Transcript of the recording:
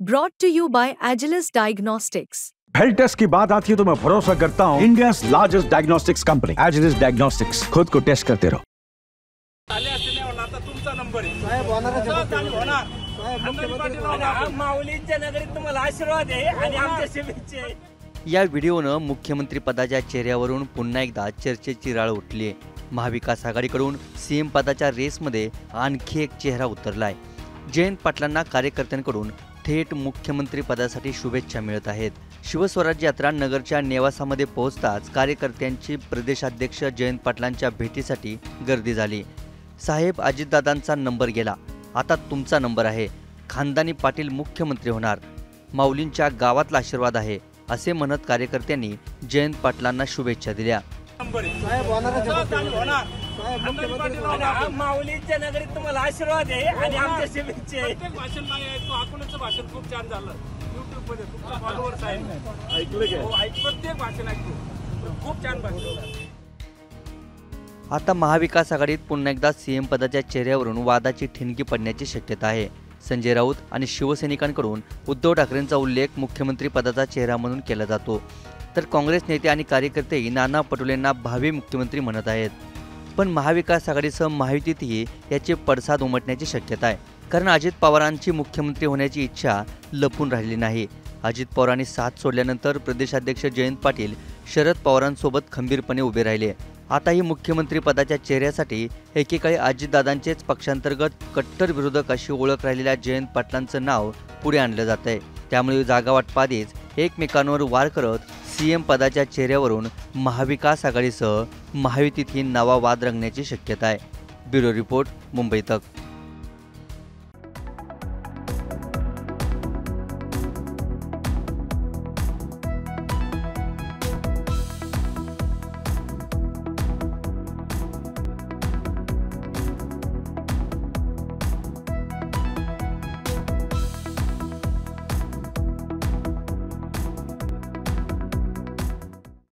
Brought to you by Agilus Diagnostics. Health test की बात आती है तो मैं भरोसा करता हूँ India largest diagnostics company Agilus Diagnostics. खुद को टेस्ट करते रहो। या व्हिडिओनं मुख्यमंत्री पदाच्या चेहऱ्यावरून पुन्हा एकदा चर्चेची राळ उठली आहे। महाविकास आघाडीकडून सीएम पदाच्या रेसमध्ये आणखी एक चेहरा उतरलाय। जयंत पाटलांना कार्यकर्त्यांकडून थेट मुख्यमंत्री पदासाठी शुभेच्छा मिळत आहेत। शिवस्वराज्य यात्रा नगरच्या नेवासामध्ये पोहोचताच कार्यकर्त्यांची प्रदेशाध्यक्ष जयंत पाटलांच्या भेटीसाठी गर्दी झाली। साहेब, अजितदादांचा नंबर गेला, आता तुमचा नंबर आहे। खानदानी पाटील मुख्यमंत्री होणार, माऊलींच्या गावातला आशीर्वाद आहे, असे म्हणत कार्यकर्त्यांनी जयंत पाटलांना शुभेच्छा दिल्या। माऊलींच्या नगरीत तुम्हाला आशीर्वाद आहे आणि आमच्या शुभेच्छा आहे। भाषण ऐकतो, भाषण खूप छान झालं। YouTube मध्ये तुमचे फॉलोअर्स आहेत, ऐकलं का? प्रत्येक भाषण ऐकतो, खूप छान भाषण। आता महाविकास आघाडीत पुन्हा एकदा सीएम पदाच्या चेहऱ्यावरून वादाची ठिणगी पडण्याची शक्यता आहे। संजय राऊत आणि शिवसैनिकांकडून उद्धव ठाकरेंचा उल्लेख मुख्यमंत्री पदाचा चेहरा म्हणून केला जातो, तर काँग्रेस नेते आणि कार्यकर्तेही नाना पटोलेंना भावी मुख्यमंत्री म्हणत आहेत। पण महाविकास आघाडीसह महायुतीतही याचे पडसाद उमटण्याची शक्यता आहे, कारण अजित पवारांची मुख्यमंत्री होण्याची इच्छा लपून राहिली नाही। अजित पवारांनी साथ सोडल्यानंतर प्रदेशाध्यक्ष जयंत पाटील शरद पवारांसोबत खंबीरपणे उभे राहिले। आताही मुख्यमंत्री पदाच्या चेहऱ्यासाठी एकेकाळी अजितदादांचेच पक्षांतर्गत कट्टर विरोधक अशी ओळख राहिलेल्या जयंत पाटलांचं नाव पुढे आणलं जात आहे। त्यामुळे जागावाटपाआधीच एकमेकांवर वार करत सीएम पदाच्या चेहऱ्यावरून महाविकास आघाडीसह महायुतीतही नवा वाद रंगण्याची शक्यता आहे। ब्युरो रिपोर्ट, मुंबई तक।